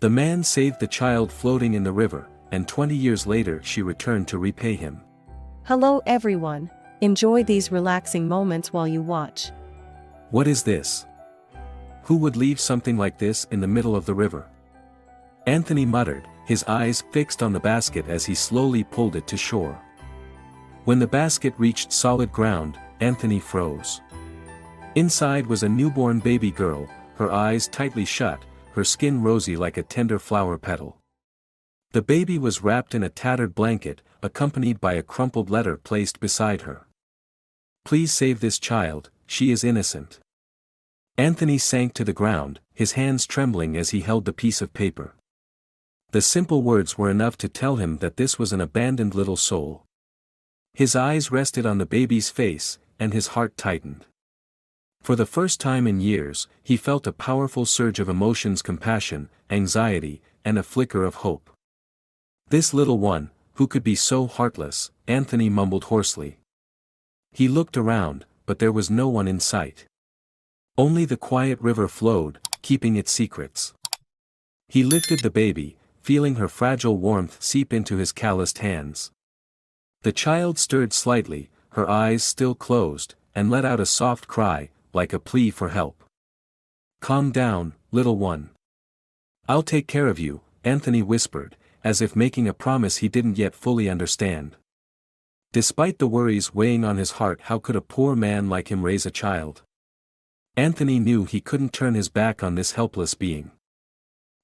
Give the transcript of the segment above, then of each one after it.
The man saved the child floating in the river, and 20 years later she returned to repay him. Hello everyone. Enjoy these relaxing moments while you watch. What is this? Who would leave something like this in the middle of the river? Anthony muttered, his eyes fixed on the basket as he slowly pulled it to shore. When the basket reached solid ground, Anthony froze. Inside was a newborn baby girl, her eyes tightly shut, her skin rosy like a tender flower petal. The baby was wrapped in a tattered blanket, accompanied by a crumpled letter placed beside her. Please save this child, she is innocent. Anthony sank to the ground, his hands trembling as he held the piece of paper. The simple words were enough to tell him that this was an abandoned little soul. His eyes rested on the baby's face, and his heart tightened. For the first time in years, he felt a powerful surge of emotions: compassion, anxiety, and a flicker of hope. This little one, who could be so heartless, Anthony mumbled hoarsely. He looked around, but there was no one in sight. Only the quiet river flowed, keeping its secrets. He lifted the baby, feeling her fragile warmth seep into his calloused hands. The child stirred slightly, her eyes still closed, and let out a soft cry, like a plea for help. Calm down, little one. I'll take care of you, Anthony whispered, as if making a promise he didn't yet fully understand. Despite the worries weighing on his heart, how could a poor man like him raise a child? Anthony knew he couldn't turn his back on this helpless being.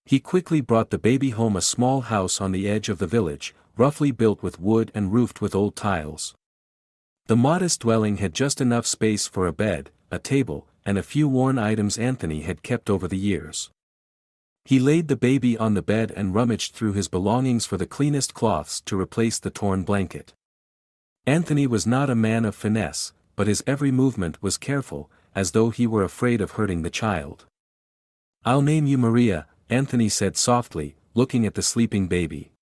He quickly brought the baby home, a small house on the edge of the village, roughly built with wood and roofed with old tiles. The modest dwelling had just enough space for a bed, a table, and a few worn items Anthony had kept over the years. He laid the baby on the bed and rummaged through his belongings for the cleanest cloths to replace the torn blanket. Anthony was not a man of finesse, but his every movement was careful, as though he were afraid of hurting the child. I'll name you Maria, Anthony said softly, looking at the sleeping baby.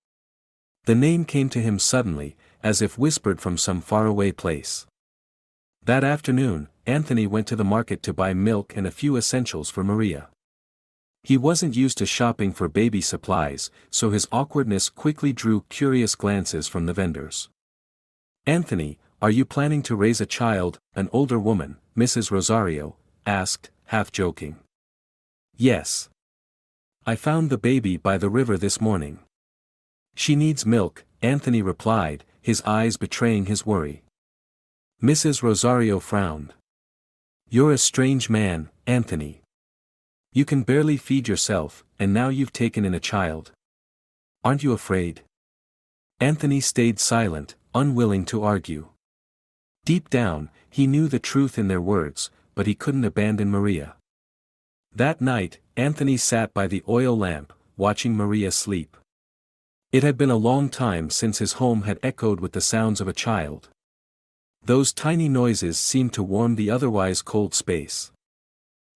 The name came to him suddenly, as if whispered from some faraway place. That afternoon, Anthony went to the market to buy milk and a few essentials for Maria. He wasn't used to shopping for baby supplies, so his awkwardness quickly drew curious glances from the vendors. Anthony, are you planning to raise a child? An older woman, Mrs. Rosario, asked, half joking. Yes. I found the baby by the river this morning. She needs milk, Anthony replied, his eyes betraying his worry. Mrs. Rosario frowned. You're a strange man, Anthony. You can barely feed yourself, and now you've taken in a child. Aren't you afraid? Anthony stayed silent, unwilling to argue. Deep down, he knew the truth in their words, but he couldn't abandon Maria. That night, Anthony sat by the oil lamp, watching Maria sleep. It had been a long time since his home had echoed with the sounds of a child. Those tiny noises seemed to warm the otherwise cold space.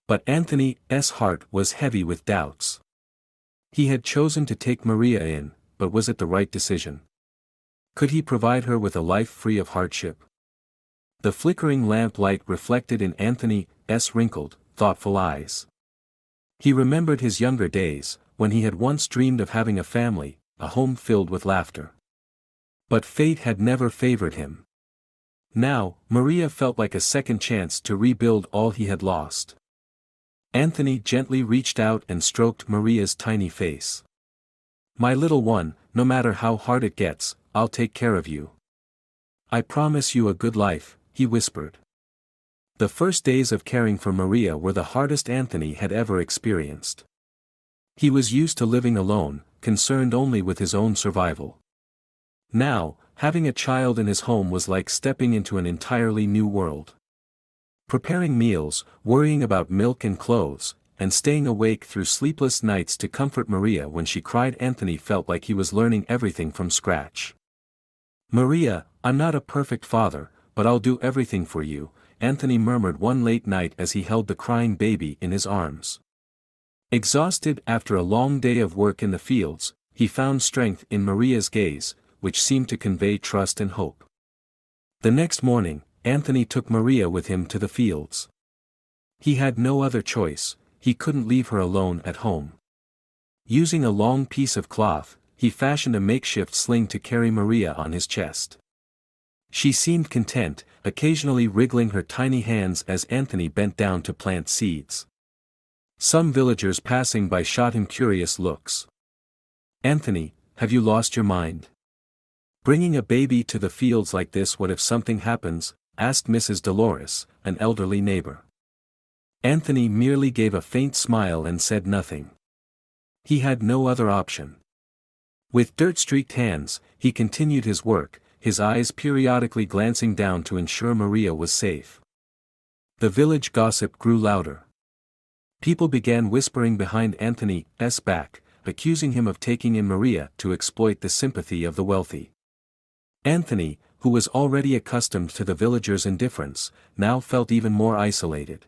But Anthony's heart was heavy with doubts. He had chosen to take Maria in, but was it the right decision? Could he provide her with a life free of hardship? The flickering lamp light reflected in Anthony's wrinkled, thoughtful eyes. He remembered his younger days, when he had once dreamed of having a family, a home filled with laughter. But fate had never favored him. Now, Maria felt like a second chance to rebuild all he had lost. Anthony gently reached out and stroked Maria's tiny face. My little one, no matter how hard it gets, I'll take care of you. I promise you a good life, he whispered. The first days of caring for Maria were the hardest Anthony had ever experienced. He was used to living alone, concerned only with his own survival. Now, having a child in his home was like stepping into an entirely new world. Preparing meals, worrying about milk and clothes, and staying awake through sleepless nights to comfort Maria when she cried, Anthony felt like he was learning everything from scratch. Maria, I'm not a perfect father, but I'll do everything for you, Anthony murmured one late night as he held the crying baby in his arms. Exhausted after a long day of work in the fields, he found strength in Maria's gaze, which seemed to convey trust and hope. The next morning, Anthony took Maria with him to the fields. He had no other choice, he couldn't leave her alone at home. Using a long piece of cloth, he fashioned a makeshift sling to carry Maria on his chest. She seemed content, occasionally wriggling her tiny hands as Anthony bent down to plant seeds. Some villagers passing by shot him curious looks. "Anthony, have you lost your mind? Bringing a baby to the fields like this, what if something happens?" asked Mrs. Dolores, an elderly neighbor. Anthony merely gave a faint smile and said nothing. He had no other option. With dirt-streaked hands, he continued his work, his eyes periodically glancing down to ensure Maria was safe. The village gossip grew louder. People began whispering behind Anthony's back, accusing him of taking in Maria to exploit the sympathy of the wealthy. Anthony, who was already accustomed to the villagers' indifference, now felt even more isolated.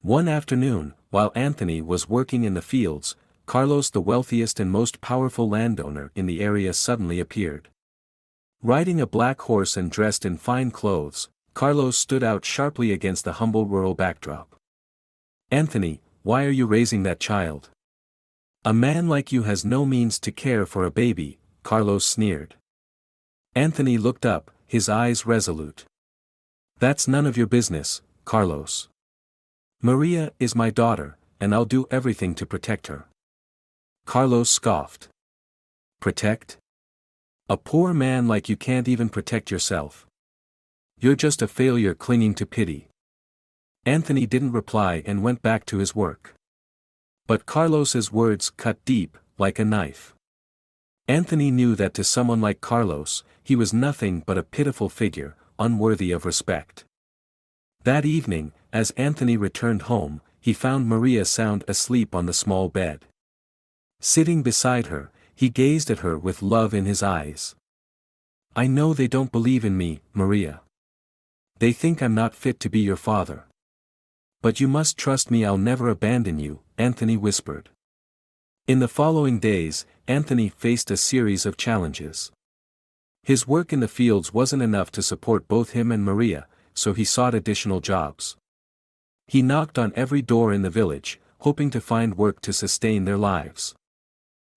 One afternoon, while Anthony was working in the fields, Carlos, the wealthiest and most powerful landowner in the area, suddenly appeared. Riding a black horse and dressed in fine clothes, Carlos stood out sharply against the humble rural backdrop. "Anthony, why are you raising that child? A man like you has no means to care for a baby," Carlos sneered. Anthony looked up, his eyes resolute. "That's none of your business, Carlos. Maria is my daughter, and I'll do everything to protect her." Carlos scoffed. "Protect? A poor man like you can't even protect yourself. You're just a failure clinging to pity." Anthony didn't reply and went back to his work. But Carlos's words cut deep, like a knife. Anthony knew that to someone like Carlos, he was nothing but a pitiful figure, unworthy of respect. That evening, as Anthony returned home, he found Maria sound asleep on the small bed. Sitting beside her, he gazed at her with love in his eyes. "I know they don't believe in me, Maria. They think I'm not fit to be your father. But you must trust me, I'll never abandon you," Anthony whispered. In the following days, Anthony faced a series of challenges. His work in the fields wasn't enough to support both him and Maria, so he sought additional jobs. He knocked on every door in the village, hoping to find work to sustain their lives.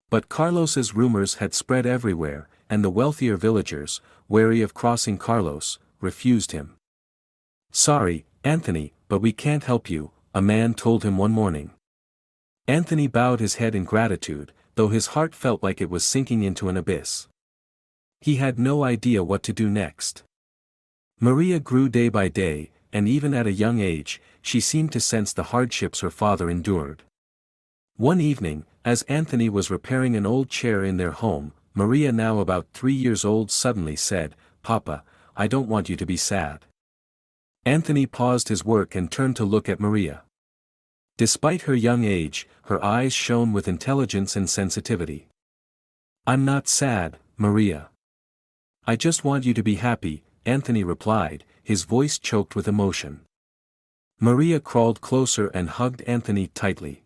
But Carlos's rumors had spread everywhere, and the wealthier villagers, wary of crossing Carlos, refused him. "Sorry, Anthony, but we can't help you," a man told him one morning. Anthony bowed his head in gratitude, though his heart felt like it was sinking into an abyss. He had no idea what to do next. Maria grew day by day, and even at a young age, she seemed to sense the hardships her father endured. One evening, as Anthony was repairing an old chair in their home, Maria, now about 3 years old, suddenly said, "Papa, I don't want you to be sad." Anthony paused his work and turned to look at Maria. Despite her young age, her eyes shone with intelligence and sensitivity. "I'm not sad, Maria. I just want you to be happy," Anthony replied, his voice choked with emotion. Maria crawled closer and hugged Anthony tightly.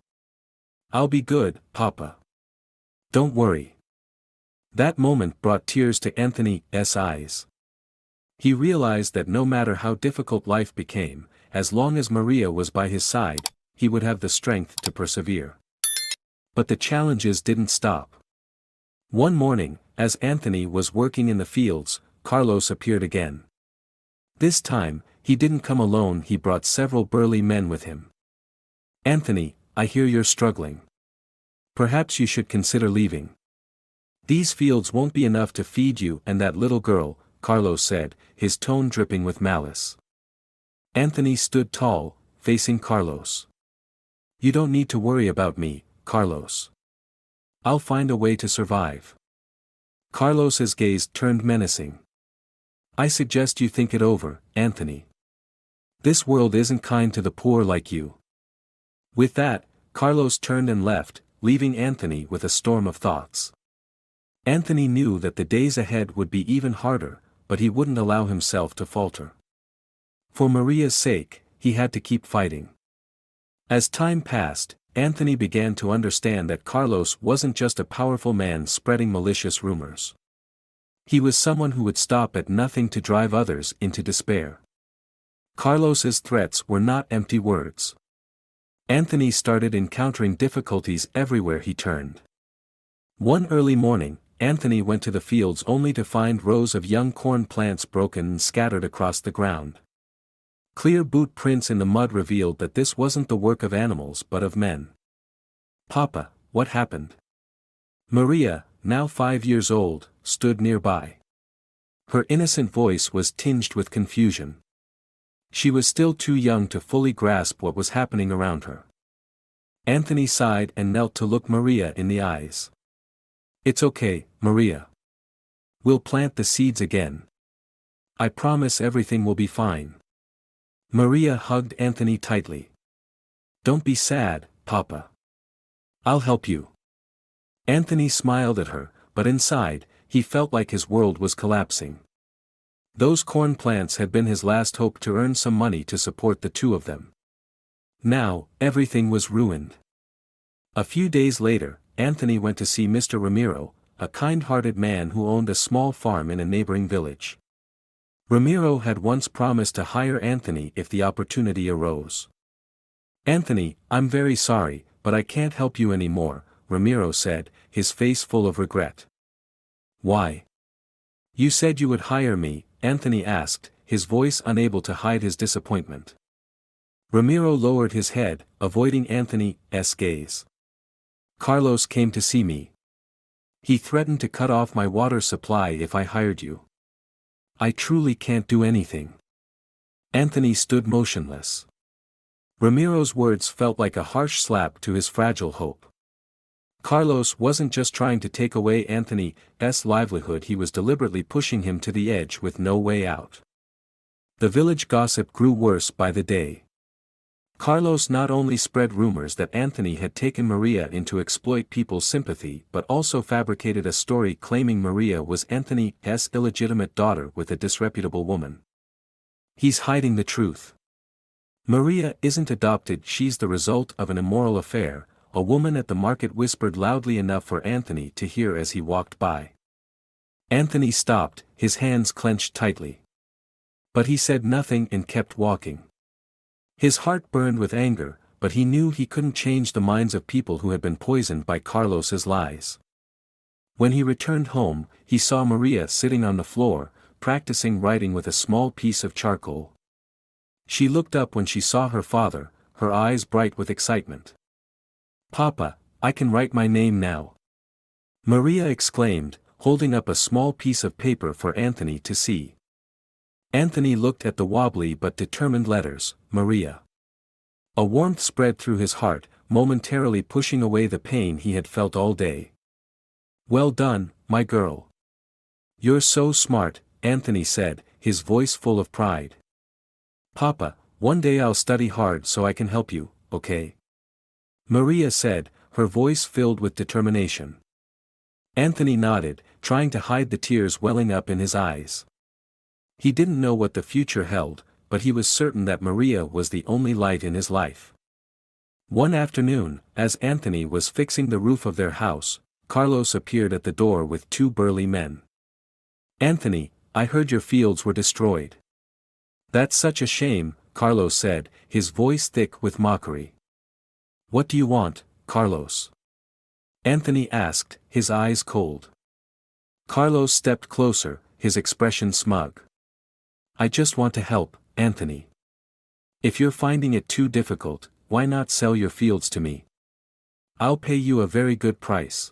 "I'll be good, Papa. Don't worry." That moment brought tears to Anthony's eyes. He realized that no matter how difficult life became, as long as Maria was by his side, he would have the strength to persevere. But the challenges didn't stop. One morning, as Anthony was working in the fields, Carlos appeared again. This time, he didn't come alone, he brought several burly men with him. "Anthony, I hear you're struggling. Perhaps you should consider leaving. These fields won't be enough to feed you and that little girl," Carlos said, his tone dripping with malice. Anthony stood tall, facing Carlos. "You don't need to worry about me, Carlos. I'll find a way to survive." Carlos's gaze turned menacing. "I suggest you think it over, Anthony. This world isn't kind to the poor like you." With that, Carlos turned and left, leaving Anthony with a storm of thoughts. Anthony knew that the days ahead would be even harder, but he wouldn't allow himself to falter. For Maria's sake, he had to keep fighting. As time passed, Anthony began to understand that Carlos wasn't just a powerful man spreading malicious rumors. He was someone who would stop at nothing to drive others into despair. Carlos's threats were not empty words. Anthony started encountering difficulties everywhere he turned. One early morning, Anthony went to the fields only to find rows of young corn plants broken and scattered across the ground. Clear boot prints in the mud revealed that this wasn't the work of animals but of men. "Papa, what happened?" Maria, now 5 years old, stood nearby. Her innocent voice was tinged with confusion. She was still too young to fully grasp what was happening around her. Anthony sighed and knelt to look Maria in the eyes. "It's okay, Maria. We'll plant the seeds again. I promise everything will be fine." Maria hugged Anthony tightly. "Don't be sad, Papa. I'll help you." Anthony smiled at her, but inside, he felt like his world was collapsing. Those corn plants had been his last hope to earn some money to support the two of them. Now, everything was ruined. A few days later, Anthony went to see Mr. Ramiro, a kind-hearted man who owned a small farm in a neighboring village. Ramiro had once promised to hire Anthony if the opportunity arose. "Anthony, I'm very sorry, but I can't help you anymore," Ramiro said, his face full of regret. "Why? You said you would hire me," Anthony asked, his voice unable to hide his disappointment. Ramiro lowered his head, avoiding Anthony's gaze. "Carlos came to see me. He threatened to cut off my water supply if I hired you. I truly can't do anything." Anthony stood motionless. Ramiro's words felt like a harsh slap to his fragile hope. Carlos wasn't just trying to take away Anthony's livelihood, he was deliberately pushing him to the edge with no way out. The village gossip grew worse by the day. Carlos not only spread rumors that Anthony had taken Maria in to exploit people's sympathy but also fabricated a story claiming Maria was Anthony's illegitimate daughter with a disreputable woman. "He's hiding the truth. Maria isn't adopted, she's the result of an immoral affair," a woman at the market whispered loudly enough for Anthony to hear as he walked by. Anthony stopped, his hands clenched tightly. But he said nothing and kept walking. His heart burned with anger, but he knew he couldn't change the minds of people who had been poisoned by Carlos's lies. When he returned home, he saw Maria sitting on the floor, practicing writing with a small piece of charcoal. She looked up when she saw her father, her eyes bright with excitement. "Papa, I can write my name now," Maria exclaimed, holding up a small piece of paper for Anthony to see. Anthony looked at the wobbly but determined letters, Maria. A warmth spread through his heart, momentarily pushing away the pain he had felt all day. "Well done, my girl. You're so smart," Anthony said, his voice full of pride. "Papa, one day I'll study hard so I can help you, okay?" Maria said, her voice filled with determination. Anthony nodded, trying to hide the tears welling up in his eyes. He didn't know what the future held, but he was certain that Maria was the only light in his life. One afternoon, as Anthony was fixing the roof of their house, Carlos appeared at the door with two burly men. "Anthony, I heard your fields were destroyed." "That's such a shame," Carlos said, his voice thick with mockery. "What do you want, Carlos?" Anthony asked, his eyes cold. Carlos stepped closer, his expression smug. "I just want to help, Anthony. If you're finding it too difficult, why not sell your fields to me? I'll pay you a very good price."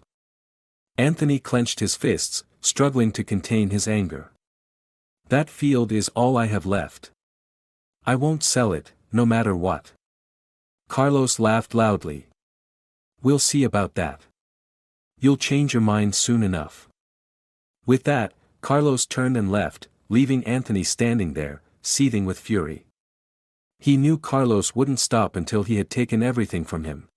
Anthony clenched his fists, struggling to contain his anger. "That field is all I have left. I won't sell it, no matter what." Carlos laughed loudly. "We'll see about that. You'll change your mind soon enough." With that, Carlos turned and left, leaving Anthony standing there, seething with fury. He knew Carlos wouldn't stop until he had taken everything from him.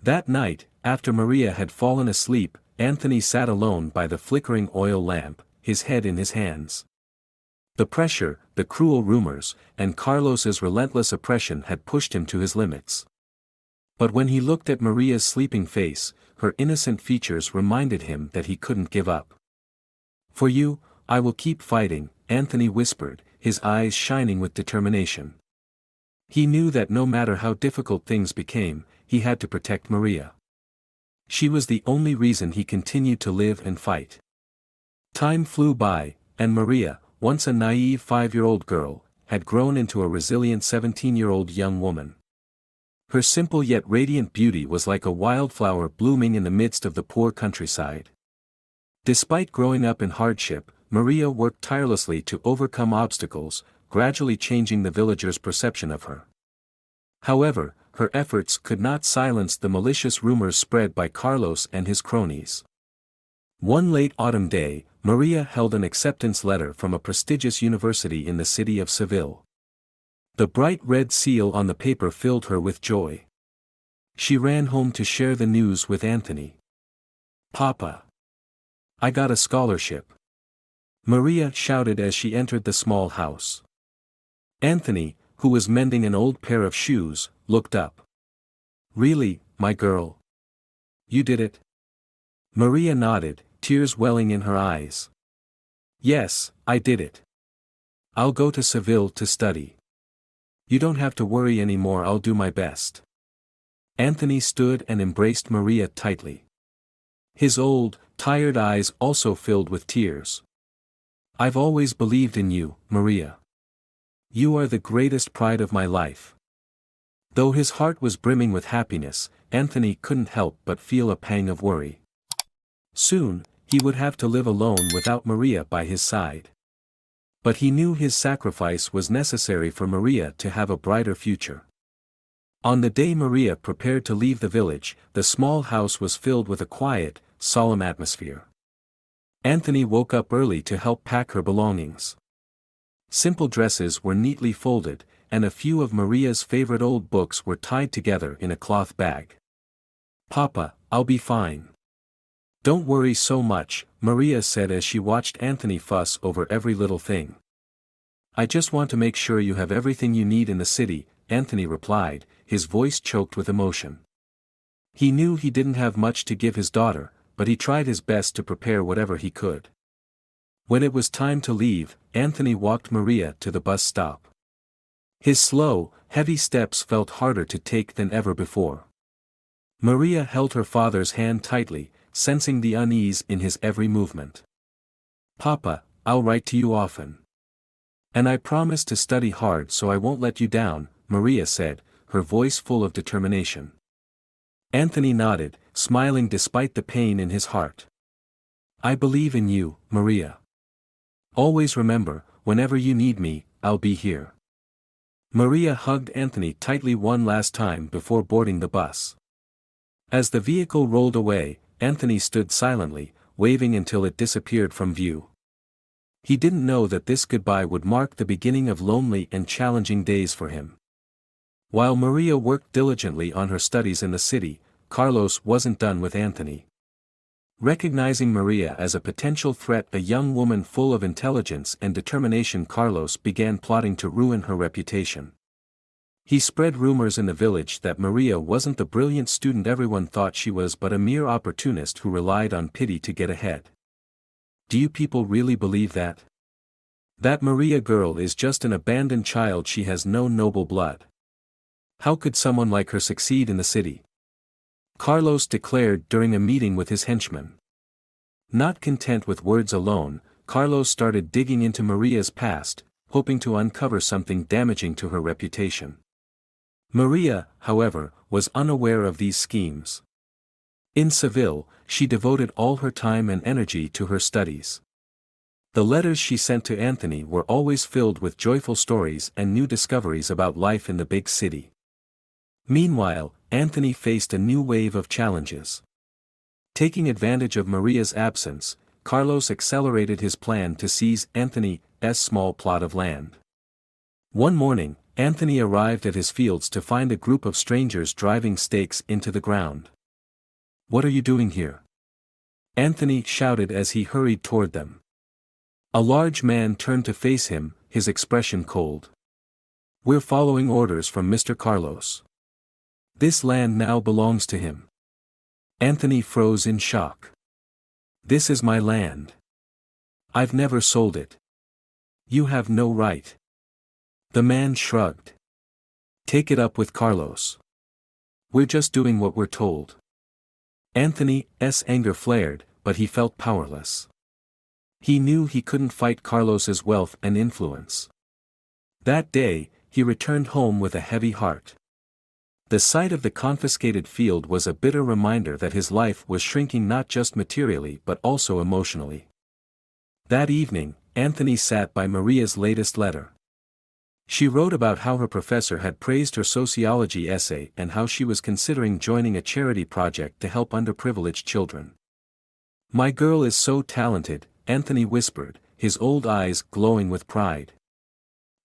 That night, after Maria had fallen asleep, Anthony sat alone by the flickering oil lamp, his head in his hands. The pressure, the cruel rumors, and Carlos's relentless oppression had pushed him to his limits. But when he looked at Maria's sleeping face, her innocent features reminded him that he couldn't give up. "For you, I will keep fighting," Anthony whispered, his eyes shining with determination. He knew that no matter how difficult things became, he had to protect Maria. She was the only reason he continued to live and fight. Time flew by, and Maria, once a naive 5-year-old girl, had grown into a resilient 17-year-old young woman. Her simple yet radiant beauty was like a wildflower blooming in the midst of the poor countryside. Despite growing up in hardship, Maria worked tirelessly to overcome obstacles, gradually changing the villagers' perception of her. However, her efforts could not silence the malicious rumors spread by Carlos and his cronies. One late autumn day, Maria held an acceptance letter from a prestigious university in the city of Seville. The bright red seal on the paper filled her with joy. She ran home to share the news with Anthony. "Papa! I got a scholarship!" Maria shouted as she entered the small house. Anthony, who was mending an old pair of shoes, looked up. "Really, my girl? You did it?" Maria nodded, tears welling in her eyes. "Yes, I did it. I'll go to Seville to study. You don't have to worry anymore, I'll do my best." Anthony stood and embraced Maria tightly. His old, tired eyes also filled with tears. "I've always believed in you, Maria. You are the greatest pride of my life." Though his heart was brimming with happiness, Anthony couldn't help but feel a pang of worry. Soon, he would have to live alone without Maria by his side. But he knew his sacrifice was necessary for Maria to have a brighter future. On the day Maria prepared to leave the village, the small house was filled with a quiet, solemn atmosphere. Anthony woke up early to help pack her belongings. Simple dresses were neatly folded, and a few of Maria's favorite old books were tied together in a cloth bag. "Papa, I'll be fine. Don't worry so much," Maria said as she watched Anthony fuss over every little thing. "I just want to make sure you have everything you need in the city," Anthony replied, his voice choked with emotion. He knew he didn't have much to give his daughter, but he tried his best to prepare whatever he could. When it was time to leave, Anthony walked Maria to the bus stop. His slow, heavy steps felt harder to take than ever before. Maria held her father's hand tightly, sensing the unease in his every movement. "Papa, I'll write to you often. And I promise to study hard so I won't let you down," Maria said, her voice full of determination. Anthony nodded, smiling despite the pain in his heart. "I believe in you, Maria. Always remember, whenever you need me, I'll be here." Maria hugged Anthony tightly one last time before boarding the bus. As the vehicle rolled away, Anthony stood silently, waving until it disappeared from view. He didn't know that this goodbye would mark the beginning of lonely and challenging days for him. While Maria worked diligently on her studies in the city, Carlos wasn't done with Anthony. Recognizing Maria as a potential threat, a young woman full of intelligence and determination, Carlos began plotting to ruin her reputation. He spread rumors in the village that Maria wasn't the brilliant student everyone thought she was, but a mere opportunist who relied on pity to get ahead. Do you people really believe that? That Maria girl is just an abandoned child, she has no noble blood. How could someone like her succeed in the city? Carlos declared during a meeting with his henchmen. Not content with words alone, Carlos started digging into Maria's past, hoping to uncover something damaging to her reputation. Maria, however, was unaware of these schemes. In Seville, she devoted all her time and energy to her studies. The letters she sent to Anthony were always filled with joyful stories and new discoveries about life in the big city. Meanwhile, Anthony faced a new wave of challenges. Taking advantage of Maria's absence, Carlos accelerated his plan to seize Anthony's small plot of land. One morning, Anthony arrived at his fields to find a group of strangers driving stakes into the ground. "What are you doing here?" Anthony shouted as he hurried toward them. A large man turned to face him, his expression cold. "We're following orders from Mr. Carlos. This land now belongs to him." Anthony froze in shock. "This is my land. I've never sold it. You have no right." The man shrugged. Take it up with Carlos. We're just doing what we're told. Anthony's anger flared, but he felt powerless. He knew he couldn't fight Carlos's wealth and influence. That day, he returned home with a heavy heart. The sight of the confiscated field was a bitter reminder that his life was shrinking not just materially but also emotionally. That evening, Anthony sat by Maria's latest letter. She wrote about how her professor had praised her sociology essay and how she was considering joining a charity project to help underprivileged children. "My girl is so talented," Anthony whispered, his old eyes glowing with pride.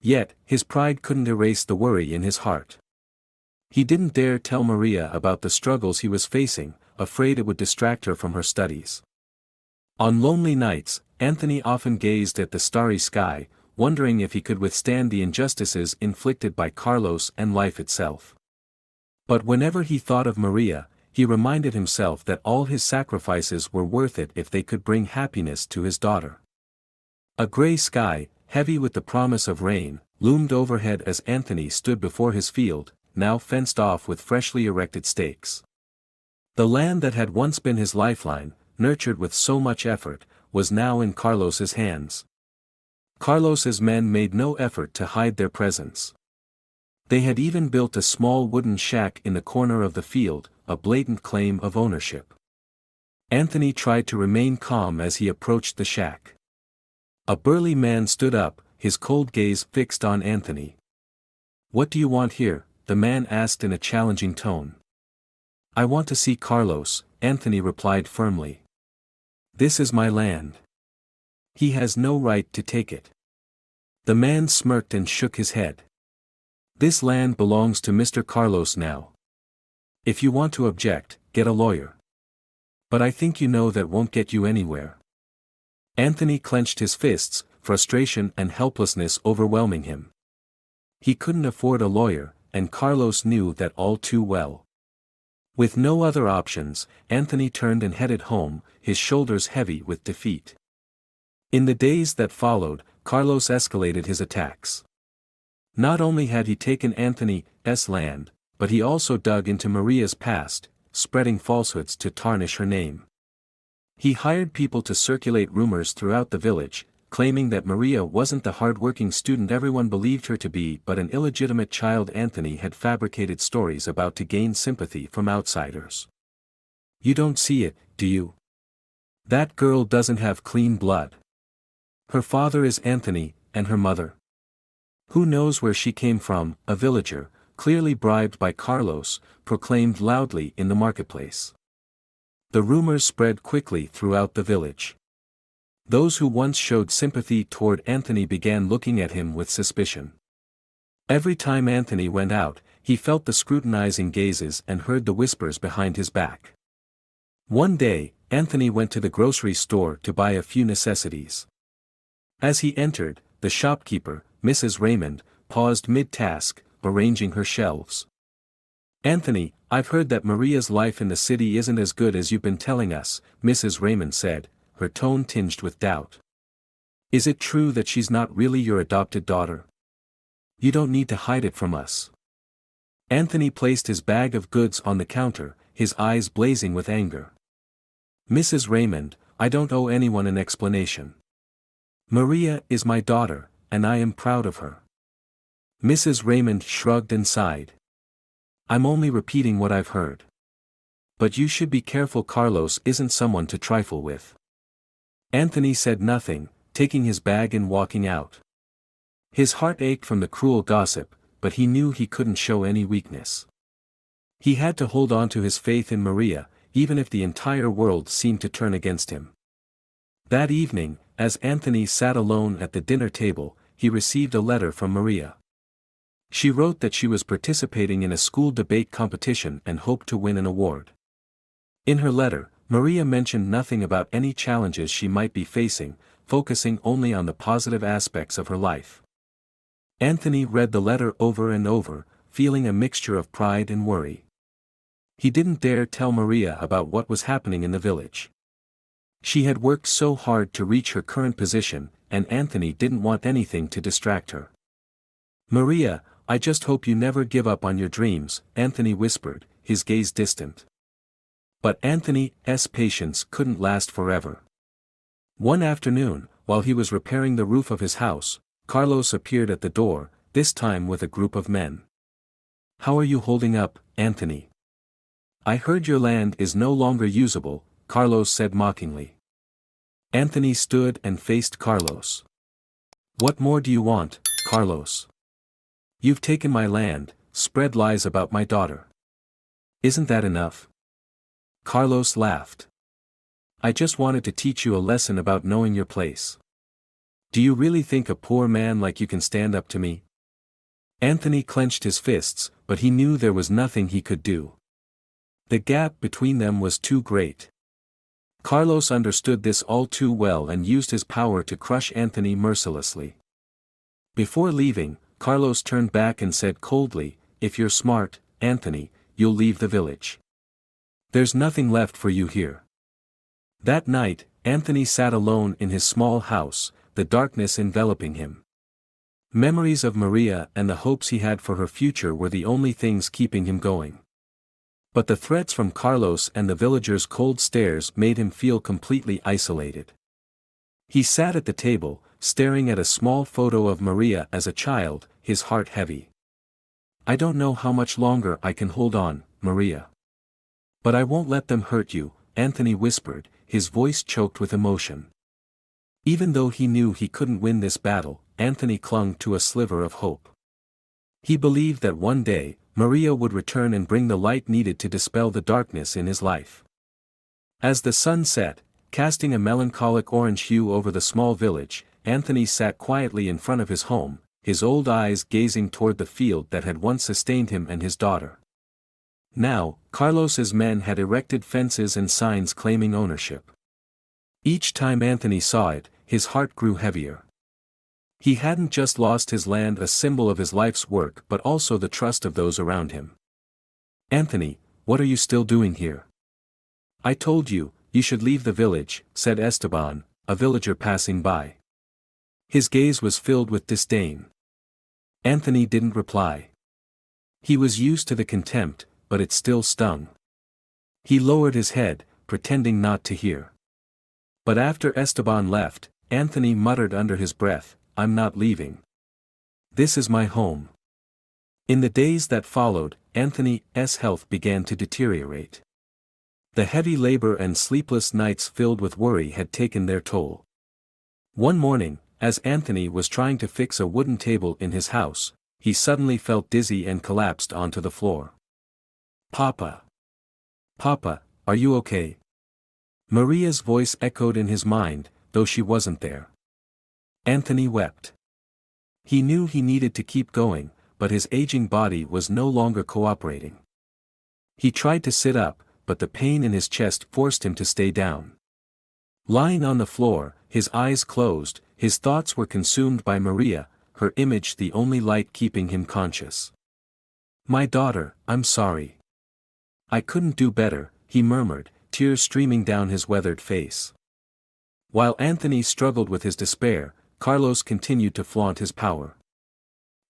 Yet, his pride couldn't erase the worry in his heart. He didn't dare tell Maria about the struggles he was facing, afraid it would distract her from her studies. On lonely nights, Anthony often gazed at the starry sky, wondering if he could withstand the injustices inflicted by Carlos and life itself. But whenever he thought of Maria, he reminded himself that all his sacrifices were worth it if they could bring happiness to his daughter. A gray sky, heavy with the promise of rain, loomed overhead as Anthony stood before his field, now fenced off with freshly erected stakes. The land that had once been his lifeline, nurtured with so much effort, was now in Carlos's hands. Carlos's men made no effort to hide their presence. They had even built a small wooden shack in the corner of the field, a blatant claim of ownership. Anthony tried to remain calm as he approached the shack. A burly man stood up, his cold gaze fixed on Anthony. "What do you want here?" the man asked in a challenging tone. "I want to see Carlos," Anthony replied firmly. "This is my land. He has no right to take it." The man smirked and shook his head. "This land belongs to Mr. Carlos now. If you want to object, get a lawyer. But I think you know that won't get you anywhere." Anthony clenched his fists, frustration and helplessness overwhelming him. He couldn't afford a lawyer, and Carlos knew that all too well. With no other options, Anthony turned and headed home, his shoulders heavy with defeat. In the days that followed, Carlos escalated his attacks. Not only had he taken Anthony's land, but he also dug into Maria's past, spreading falsehoods to tarnish her name. He hired people to circulate rumors throughout the village, claiming that Maria wasn't the hard-working student everyone believed her to be but an illegitimate child. Anthony had fabricated stories about to gain sympathy from outsiders. "You don't see it, do you? That girl doesn't have clean blood. Her father is Anthony, and her mother. Who knows where she came from?" a villager, clearly bribed by Carlos, proclaimed loudly in the marketplace. The rumors spread quickly throughout the village. Those who once showed sympathy toward Anthony began looking at him with suspicion. Every time Anthony went out, he felt the scrutinizing gazes and heard the whispers behind his back. One day, Anthony went to the grocery store to buy a few necessities. As he entered, the shopkeeper, Mrs. Raymond, paused mid-task, arranging her shelves. "Anthony, I've heard that Maria's life in the city isn't as good as you've been telling us," Mrs. Raymond said, her tone tinged with doubt. "Is it true that she's not really your adopted daughter? You don't need to hide it from us." Anthony placed his bag of goods on the counter, his eyes blazing with anger. "Mrs. Raymond, I don't owe anyone an explanation. Maria is my daughter, and I am proud of her." Mrs. Raymond shrugged and sighed. "I'm only repeating what I've heard. But you should be careful. Carlos isn't someone to trifle with." Anthony said nothing, taking his bag and walking out. His heart ached from the cruel gossip, but he knew he couldn't show any weakness. He had to hold on to his faith in Maria, even if the entire world seemed to turn against him. That evening, as Anthony sat alone at the dinner table, he received a letter from Maria. She wrote that she was participating in a school debate competition and hoped to win an award. In her letter, Maria mentioned nothing about any challenges she might be facing, focusing only on the positive aspects of her life. Anthony read the letter over and over, feeling a mixture of pride and worry. He didn't dare tell Maria about what was happening in the village. She had worked so hard to reach her current position, and Anthony didn't want anything to distract her. "Maria, I just hope you never give up on your dreams, Anthony whispered, his gaze distant. But Anthony's patience couldn't last forever. One afternoon, while he was repairing the roof of his house, Carlos appeared at the door, this time with a group of men. "How are you holding up, Anthony? I heard your land is no longer usable," Carlos said mockingly. Anthony stood and faced Carlos. "What more do you want, Carlos? You've taken my land, spread lies about my daughter. Isn't that enough?" Carlos laughed. "I just wanted to teach you a lesson about knowing your place. Do you really think a poor man like you can stand up to me?" Anthony clenched his fists, but he knew there was nothing he could do. The gap between them was too great. Carlos understood this all too well and used his power to crush Anthony mercilessly. Before leaving, Carlos turned back and said coldly, "If you're smart, Anthony, you'll leave the village. There's nothing left for you here." That night, Anthony sat alone in his small house, the darkness enveloping him. Memories of Maria and the hopes he had for her future were the only things keeping him going. But the threats from Carlos and the villagers' cold stares made him feel completely isolated. He sat at the table, staring at a small photo of Maria as a child, his heart heavy. "I don't know how much longer I can hold on, Maria. But I won't let them hurt you," Anthony whispered, his voice choked with emotion. Even though he knew he couldn't win this battle, Anthony clung to a sliver of hope. He believed that one day, Maria would return and bring the light needed to dispel the darkness in his life. As the sun set, casting a melancholic orange hue over the small village, Anthony sat quietly in front of his home, his old eyes gazing toward the field that had once sustained him and his daughter. Now, Carlos's men had erected fences and signs claiming ownership. Each time Anthony saw it, his heart grew heavier. He hadn't just lost his land, a symbol of his life's work, but also the trust of those around him. "Anthony, what are you still doing here?" "I told you, you should leave the village," said Esteban, a villager passing by. His gaze was filled with disdain. Anthony didn't reply. He was used to the contempt, but it still stung. He lowered his head, pretending not to hear. But after Esteban left, Anthony muttered under his breath, "I'm not leaving. This is my home." In the days that followed, Anthony's health began to deteriorate. The heavy labor and sleepless nights filled with worry had taken their toll. One morning, as Anthony was trying to fix a wooden table in his house, he suddenly felt dizzy and collapsed onto the floor. "Papa! Papa, are you okay?" Maria's voice echoed in his mind, though she wasn't there. Anthony wept. He knew he needed to keep going, but his aging body was no longer cooperating. He tried to sit up, but the pain in his chest forced him to stay down. Lying on the floor, his eyes closed, his thoughts were consumed by Maria, her image the only light keeping him conscious. "My daughter, I'm sorry. I couldn't do better," he murmured, tears streaming down his weathered face. While Anthony struggled with his despair, Carlos continued to flaunt his power.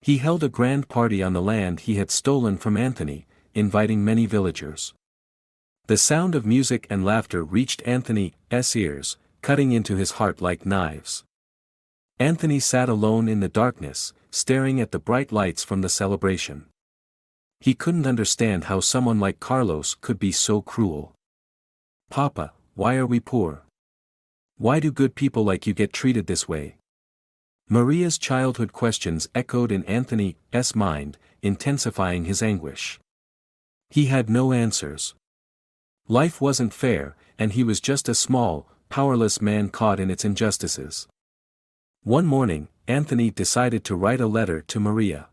He held a grand party on the land he had stolen from Anthony, inviting many villagers. The sound of music and laughter reached Anthony's ears, cutting into his heart like knives. Anthony sat alone in the darkness, staring at the bright lights from the celebration. He couldn't understand how someone like Carlos could be so cruel. "Papa, why are we poor? Why do good people like you get treated this way?" Maria's childhood questions echoed in Anthony's mind, intensifying his anguish. He had no answers. Life wasn't fair, and he was just a small, powerless man caught in its injustices. One morning, Anthony decided to write a letter to Maria.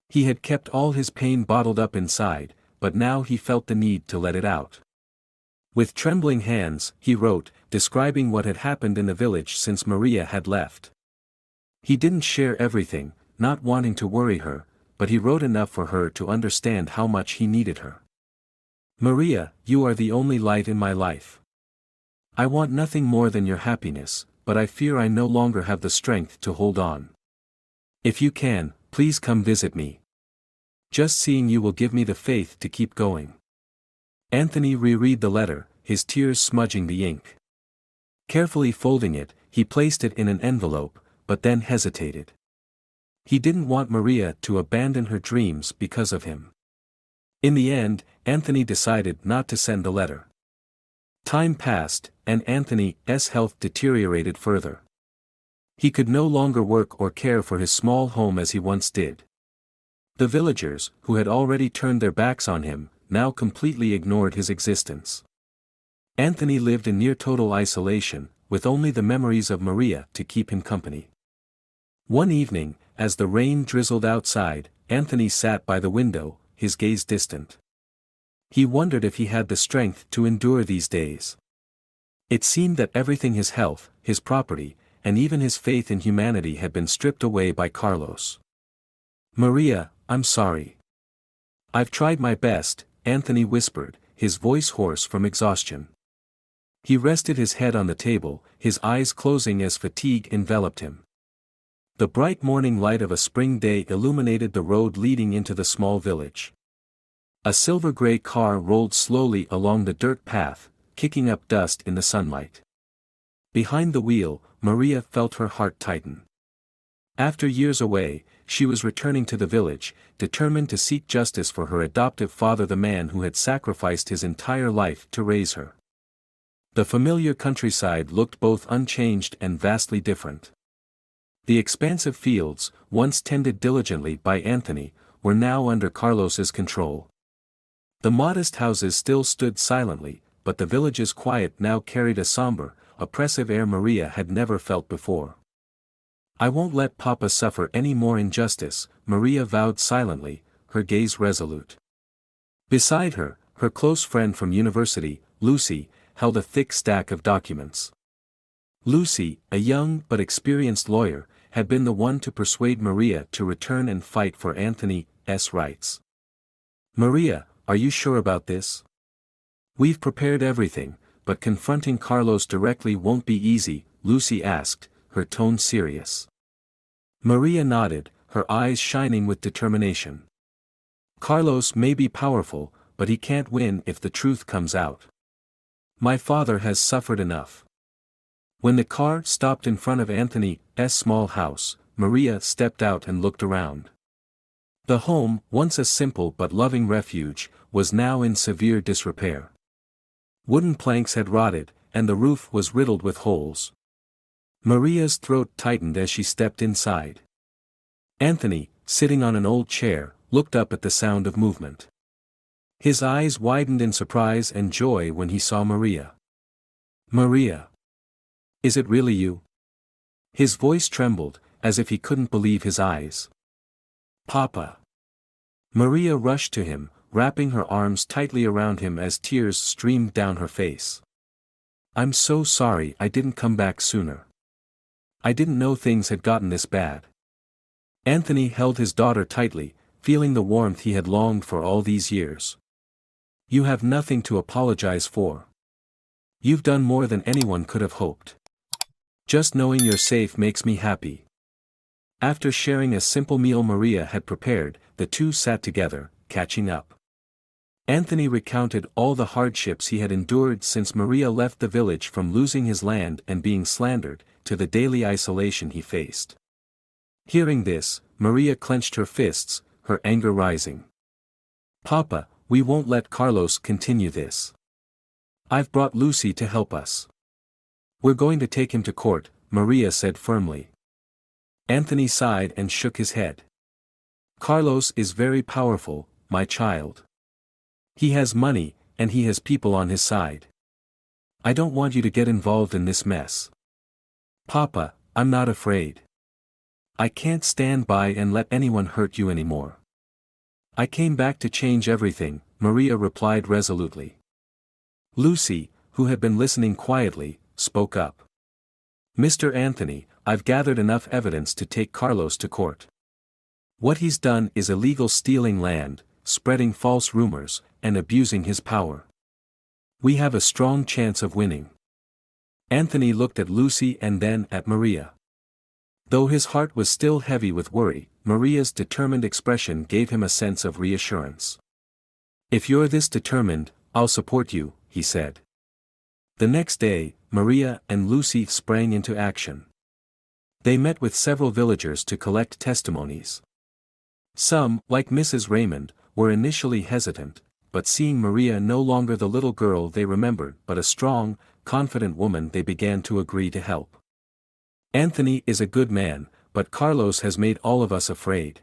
He had kept all his pain bottled up inside, but now he felt the need to let it out. With trembling hands, he wrote, describing what had happened in the village since Maria had left. He didn't share everything, not wanting to worry her, but he wrote enough for her to understand how much he needed her. "Maria, you are the only light in my life. I want nothing more than your happiness, but I fear I no longer have the strength to hold on. If you can, please come visit me. Just seeing you will give me the faith to keep going. Anthony reread the letter, his tears smudging the ink. Carefully folding it, he placed it in an envelope, but then hesitated. He didn't want Maria to abandon her dreams because of him. In the end, Anthony decided not to send the letter. Time passed, and Anthony's health deteriorated further. He could no longer work or care for his small home as he once did. The villagers, who had already turned their backs on him, now completely ignored his existence. Anthony lived in near total isolation, with only the memories of Maria to keep him company. One evening, as the rain drizzled outside, Anthony sat by the window, his gaze distant. He wondered if he had the strength to endure these days. It seemed that everything, his health, his property, and even his faith in humanity had been stripped away by Carlos. "Maria, I'm sorry. I've tried my best," Anthony whispered, his voice hoarse from exhaustion. He rested his head on the table, his eyes closing as fatigue enveloped him. The bright morning light of a spring day illuminated the road leading into the small village. A silver-gray car rolled slowly along the dirt path, kicking up dust in the sunlight. Behind the wheel, Maria felt her heart tighten. After years away, she was returning to the village, determined to seek justice for her adoptive father, the man who had sacrificed his entire life to raise her. The familiar countryside looked both unchanged and vastly different. The expansive fields, once tended diligently by Anthony, were now under Carlos's control. The modest houses still stood silently, but the village's quiet now carried a somber, oppressive air Maria had never felt before. "I won't let Papa suffer any more injustice," Maria vowed silently, her gaze resolute. Beside her, her close friend from university, Lucy, held a thick stack of documents. Lucy, a young but experienced lawyer, had been the one to persuade Maria to return and fight for Anthony's rights. "Maria, are you sure about this? We've prepared everything, but confronting Carlos directly won't be easy," Lucy asked, her tone serious. Maria nodded, her eyes shining with determination. "Carlos may be powerful, but he can't win if the truth comes out. My father has suffered enough." When the car stopped in front of Anthony's small house, Maria stepped out and looked around. The home, once a simple but loving refuge, was now in severe disrepair. Wooden planks had rotted, and the roof was riddled with holes. Maria's throat tightened as she stepped inside. Anthony, sitting on an old chair, looked up at the sound of movement. His eyes widened in surprise and joy when he saw Maria. "Maria! Is it really you?" His voice trembled, as if he couldn't believe his eyes. "Papa!" Maria rushed to him, wrapping her arms tightly around him as tears streamed down her face. "I'm so sorry I didn't come back sooner. I didn't know things had gotten this bad." Anthony held his daughter tightly, feeling the warmth he had longed for all these years. "You have nothing to apologize for. You've done more than anyone could have hoped. Just knowing you're safe makes me happy." After sharing a simple meal Maria had prepared, the two sat together, catching up. Anthony recounted all the hardships he had endured since Maria left the village, from losing his land and being slandered, to the daily isolation he faced. Hearing this, Maria clenched her fists, her anger rising. "Papa, we won't let Carlos continue this. I've brought Lucy to help us. We're going to take him to court," Maria said firmly. Anthony sighed and shook his head. "Carlos is very powerful, my child. He has money, and he has people on his side. I don't want you to get involved in this mess." "Papa, I'm not afraid. I can't stand by and let anyone hurt you anymore. I came back to change everything," Maria replied resolutely. Lucy, who had been listening quietly, spoke up. "Mr. Anthony, I've gathered enough evidence to take Carlos to court. What he's done is illegal, stealing land, spreading false rumors, and abusing his power. We have a strong chance of winning." Anthony looked at Lucy and then at Maria. Though his heart was still heavy with worry, Maria's determined expression gave him a sense of reassurance. "If you're this determined, I'll support you," he said. The next day, Maria and Lucy sprang into action. They met with several villagers to collect testimonies. Some, like Mrs. Raymond, were initially hesitant, but seeing Maria no longer the little girl they remembered but a strong, confident woman, they began to agree to help. "Anthony is a good man, but Carlos has made all of us afraid.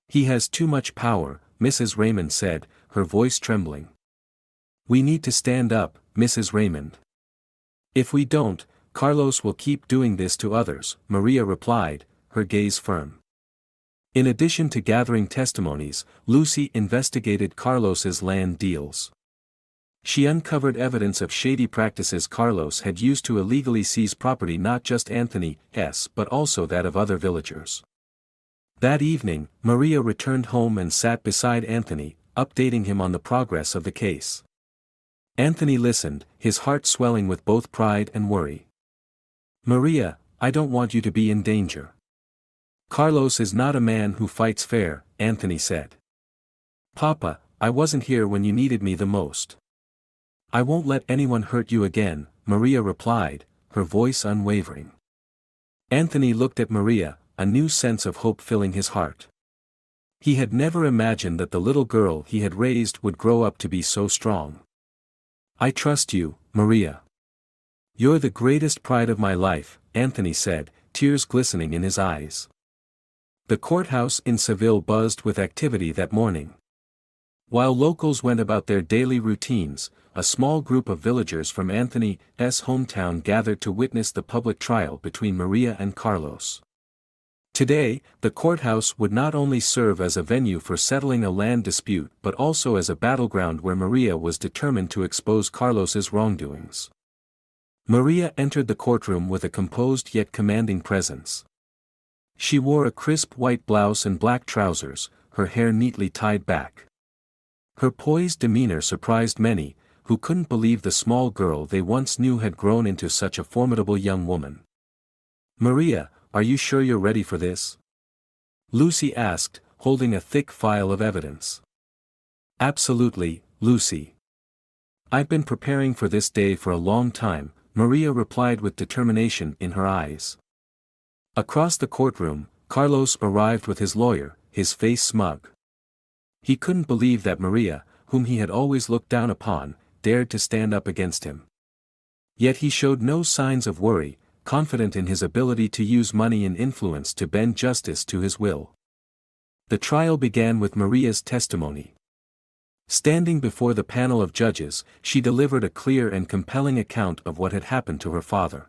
He has too much power," Mrs. Raymond said, her voice trembling. "We need to stand up, Mrs. Raymond. If we don't, Carlos will keep doing this to others," Maria replied, her gaze firm. In addition to gathering testimonies, Lucy investigated Carlos's land deals. She uncovered evidence of shady practices Carlos had used to illegally seize property, not just Anthony's but also that of other villagers. That evening, Maria returned home and sat beside Anthony, updating him on the progress of the case. Anthony listened, his heart swelling with both pride and worry. "Maria, I don't want you to be in danger. Carlos is not a man who fights fair," Anthony said. "Papa, I wasn't here when you needed me the most." "I won't let anyone hurt you again," Maria replied, her voice unwavering. Anthony looked at Maria, a new sense of hope filling his heart. He had never imagined that the little girl he had raised would grow up to be so strong. "I trust you, Maria. You're the greatest pride of my life," Anthony said, tears glistening in his eyes. The courthouse in Seville buzzed with activity that morning. While locals went about their daily routines, a small group of villagers from Anthony's hometown gathered to witness the public trial between Maria and Carlos. Today, the courthouse would not only serve as a venue for settling a land dispute but also as a battleground where Maria was determined to expose Carlos's wrongdoings. Maria entered the courtroom with a composed yet commanding presence. She wore a crisp white blouse and black trousers, her hair neatly tied back. Her poised demeanor surprised many, who couldn't believe the small girl they once knew had grown into such a formidable young woman. "Maria, are you sure you're ready for this?" Lucy asked, holding a thick file of evidence. "Absolutely, Lucy. I've been preparing for this day for a long time," Maria replied with determination in her eyes. Across the courtroom, Carlos arrived with his lawyer, his face smug. He couldn't believe that Maria, whom he had always looked down upon, dared to stand up against him. Yet he showed no signs of worry, confident in his ability to use money and influence to bend justice to his will. The trial began with Maria's testimony. Standing before the panel of judges, she delivered a clear and compelling account of what had happened to her father.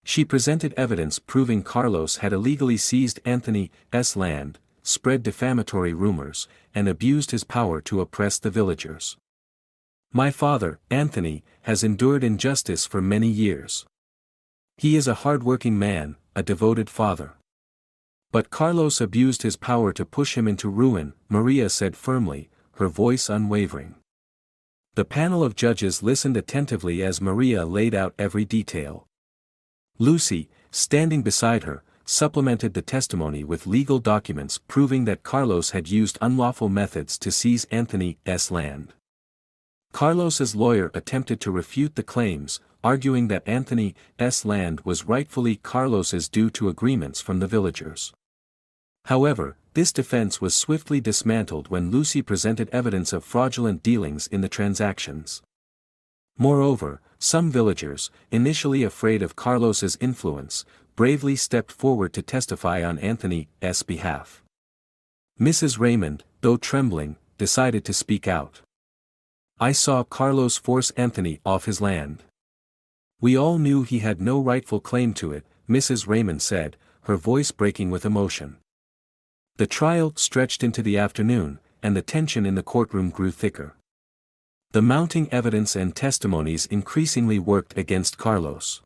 She presented evidence proving Carlos had illegally seized Anthony's land, spread defamatory rumors, and abused his power to oppress the villagers. "My father, Anthony, has endured injustice for many years. He is a hard-working man, a devoted father. But Carlos abused his power to push him into ruin," Maria said firmly, her voice unwavering. The panel of judges listened attentively as Maria laid out every detail. Lucy, standing beside her, supplemented the testimony with legal documents proving that Carlos had used unlawful methods to seize Anthony's land. Carlos's lawyer attempted to refute the claims, arguing that Anthony's land was rightfully Carlos's due to agreements from the villagers. However, this defense was swiftly dismantled when Lucy presented evidence of fraudulent dealings in the transactions. Moreover, some villagers, initially afraid of Carlos's influence, bravely stepped forward to testify on Anthony's behalf. Mrs. Raymond, though trembling, decided to speak out. "I saw Carlos force Anthony off his land. We all knew he had no rightful claim to it," Mrs. Raymond said, her voice breaking with emotion. The trial stretched into the afternoon, and the tension in the courtroom grew thicker. The mounting evidence and testimonies increasingly worked against Carlos.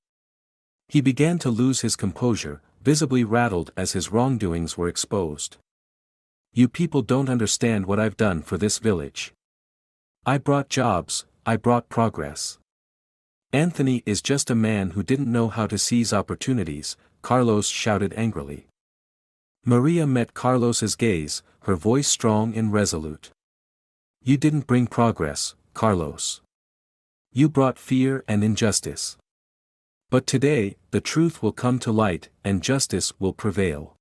He began to lose his composure, visibly rattled as his wrongdoings were exposed. "You people don't understand what I've done for this village. I brought jobs, I brought progress. Anthony is just a man who didn't know how to seize opportunities, Carlos shouted angrily. Maria met Carlos's gaze, her voice strong and resolute. You didn't bring progress, Carlos. You brought fear and injustice. But today, the truth will come to light, and justice will prevail.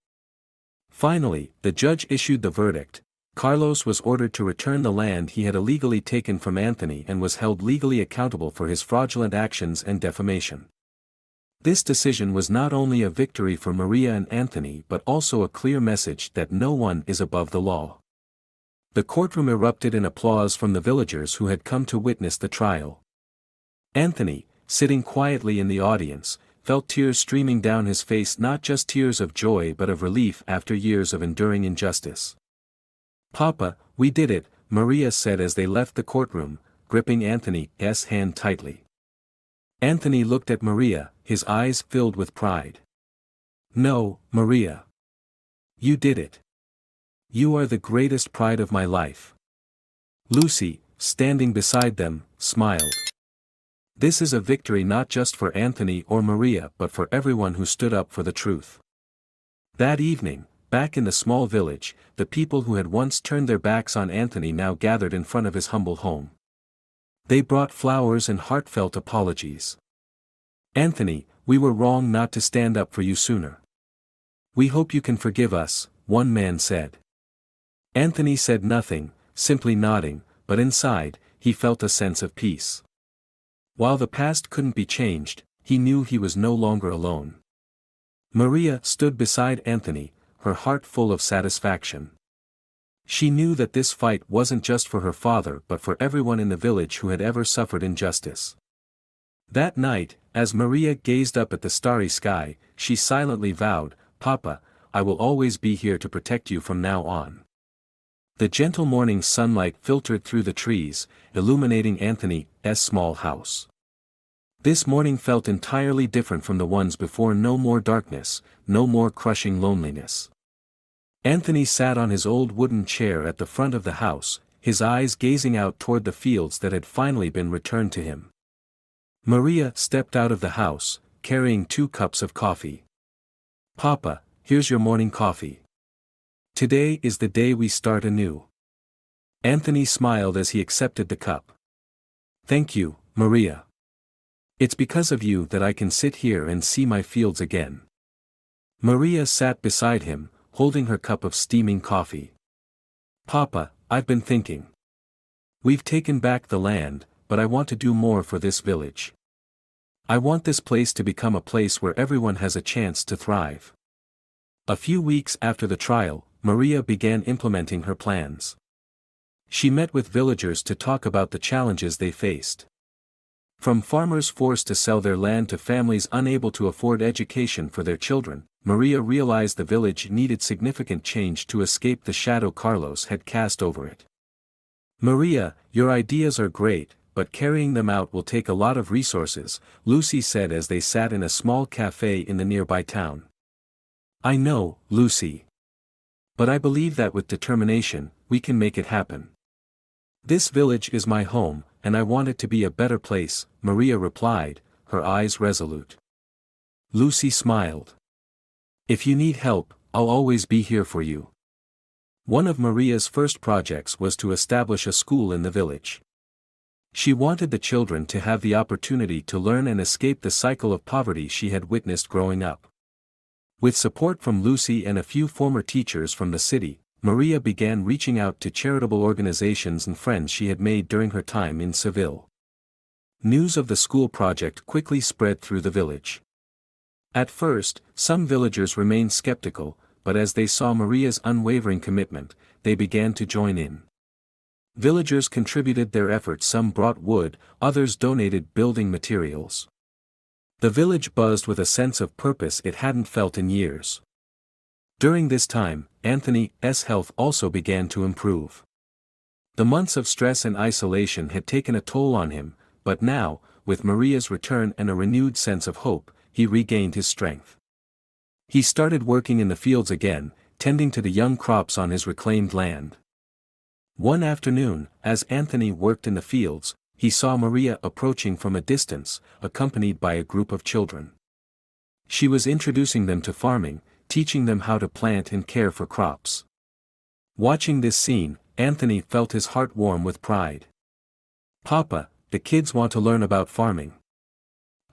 Finally, the judge issued the verdict. Carlos was ordered to return the land he had illegally taken from Anthony and was held legally accountable for his fraudulent actions and defamation. This decision was not only a victory for Maria and Anthony but also a clear message that no one is above the law. The courtroom erupted in applause from the villagers who had come to witness the trial. Anthony, sitting quietly in the audience, felt tears streaming down his face, not just tears of joy but of relief after years of enduring injustice. Papa, we did it, Maria said as they left the courtroom, gripping Anthony's hand tightly. Anthony looked at Maria, his eyes filled with pride. No, Maria. You did it. You are the greatest pride of my life. Lucy, standing beside them, smiled. This is a victory not just for Anthony or Maria but for everyone who stood up for the truth. That evening, back in the small village, the people who had once turned their backs on Anthony now gathered in front of his humble home. They brought flowers and heartfelt apologies. Anthony, we were wrong not to stand up for you sooner. We hope you can forgive us, one man said. Anthony said nothing, simply nodding, but inside, he felt a sense of peace. While the past couldn't be changed, he knew he was no longer alone. Maria stood beside Anthony, her heart full of satisfaction. She knew that this fight wasn't just for her father but for everyone in the village who had ever suffered injustice. That night, as Maria gazed up at the starry sky, she silently vowed, Papa, I will always be here to protect you from now on. The gentle morning sunlight filtered through the trees, illuminating Anthony's small house. This morning felt entirely different from the ones before. No more darkness, no more crushing loneliness. Anthony sat on his old wooden chair at the front of the house, his eyes gazing out toward the fields that had finally been returned to him. Maria stepped out of the house, carrying 2 cups of coffee. Papa, here's your morning coffee. Today is the day we start anew. Anthony smiled as he accepted the cup. Thank you, Maria. It's because of you that I can sit here and see my fields again. Maria sat beside him, holding her cup of steaming coffee. Papa, I've been thinking. We've taken back the land, but I want to do more for this village. I want this place to become a place where everyone has a chance to thrive. A few weeks after the trial, Maria began implementing her plans. She met with villagers to talk about the challenges they faced. From farmers forced to sell their land to families unable to afford education for their children, Maria realized the village needed significant change to escape the shadow Carlos had cast over it. Maria, your ideas are great, but carrying them out will take a lot of resources, Lucy said as they sat in a small cafe in the nearby town. I know, Lucy. But I believe that with determination, we can make it happen. This village is my home, and I want it to be a better place, Maria replied, her eyes resolute. Lucy smiled. If you need help, I'll always be here for you. One of Maria's first projects was to establish a school in the village. She wanted the children to have the opportunity to learn and escape the cycle of poverty she had witnessed growing up. With support from Lucy and a few former teachers from the city, Maria began reaching out to charitable organizations and friends she had made during her time in Seville. News of the school project quickly spread through the village. At first, some villagers remained skeptical, but as they saw Maria's unwavering commitment, they began to join in. Villagers contributed their efforts, some brought wood, others donated building materials. The village buzzed with a sense of purpose it hadn't felt in years. During this time, Anthony's health also began to improve. The months of stress and isolation had taken a toll on him, but now, with Maria's return and a renewed sense of hope, he regained his strength. He started working in the fields again, tending to the young crops on his reclaimed land. One afternoon, as Anthony worked in the fields, he saw Maria approaching from a distance, accompanied by a group of children. She was introducing them to farming, teaching them how to plant and care for crops. Watching this scene, Anthony felt his heart warm with pride. "Papa, the kids want to learn about farming.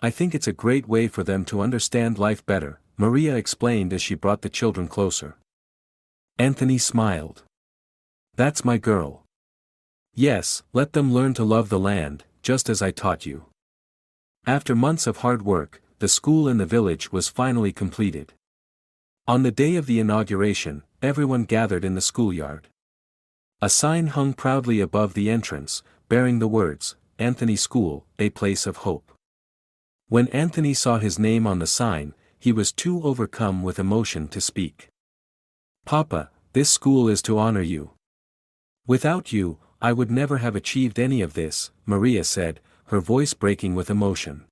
I think it's a great way for them to understand life better," Maria explained as she brought the children closer. Anthony smiled. "That's my girl. Yes, let them learn to love the land, just as I taught you." After months of hard work, the school in the village was finally completed. On the day of the inauguration, everyone gathered in the schoolyard. A sign hung proudly above the entrance, bearing the words, "Anthony School, a place of hope." When Anthony saw his name on the sign, he was too overcome with emotion to speak. "Papa, this school is to honor you. Without you, I would never have achieved any of this," Maria said, her voice breaking with emotion.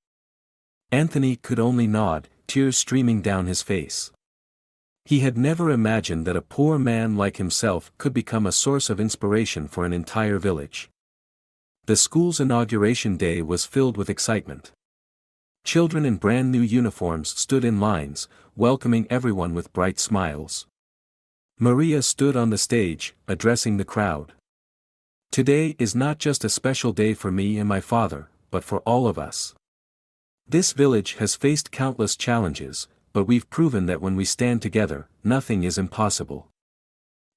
Anthony could only nod, tears streaming down his face. He had never imagined that a poor man like himself could become a source of inspiration for an entire village. The school's inauguration day was filled with excitement. Children in brand new uniforms stood in lines, welcoming everyone with bright smiles. Maria stood on the stage, addressing the crowd. "Today is not just a special day for me and my father, but for all of us. This village has faced countless challenges, but we've proven that when we stand together, nothing is impossible.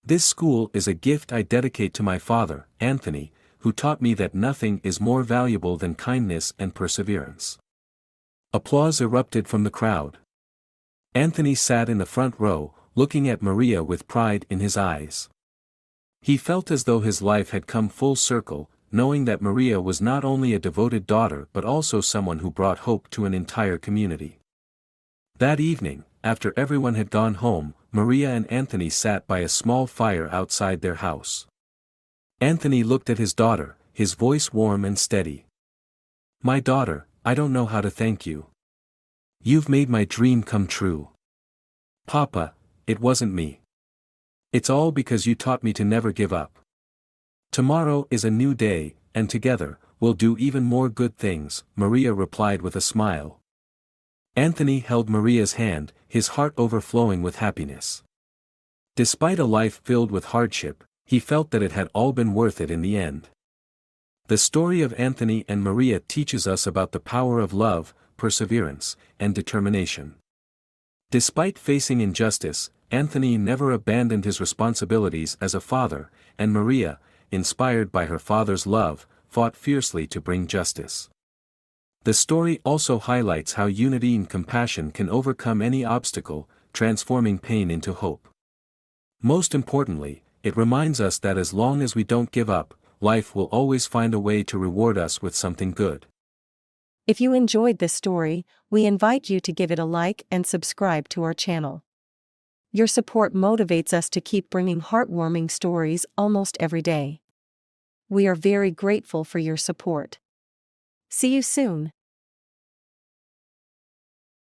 This school is a gift I dedicate to my father, Anthony, who taught me that nothing is more valuable than kindness and perseverance." Applause erupted from the crowd. Anthony sat in the front row, looking at Maria with pride in his eyes. He felt as though his life had come full circle, knowing that Maria was not only a devoted daughter but also someone who brought hope to an entire community. That evening, after everyone had gone home, Maria and Anthony sat by a small fire outside their house. Anthony looked at his daughter, his voice warm and steady. "My daughter, I don't know how to thank you. You've made my dream come true. Papa, it wasn't me. It's all because you taught me to never give up. Tomorrow is a new day, and together, we'll do even more good things," Maria replied with a smile. Anthony held Maria's hand, his heart overflowing with happiness. Despite a life filled with hardship, he felt that it had all been worth it in the end. The story of Anthony and Maria teaches us about the power of love, perseverance, and determination. Despite facing injustice, Anthony never abandoned his responsibilities as a father, and Maria, inspired by her father's love, fought fiercely to bring justice. The story also highlights how unity and compassion can overcome any obstacle, transforming pain into hope. Most importantly, it reminds us that as long as we don't give up, life will always find a way to reward us with something good. If you enjoyed this story, we invite you to give it a like and subscribe to our channel. Your support motivates us to keep bringing heartwarming stories almost every day. We are very grateful for your support. See you soon.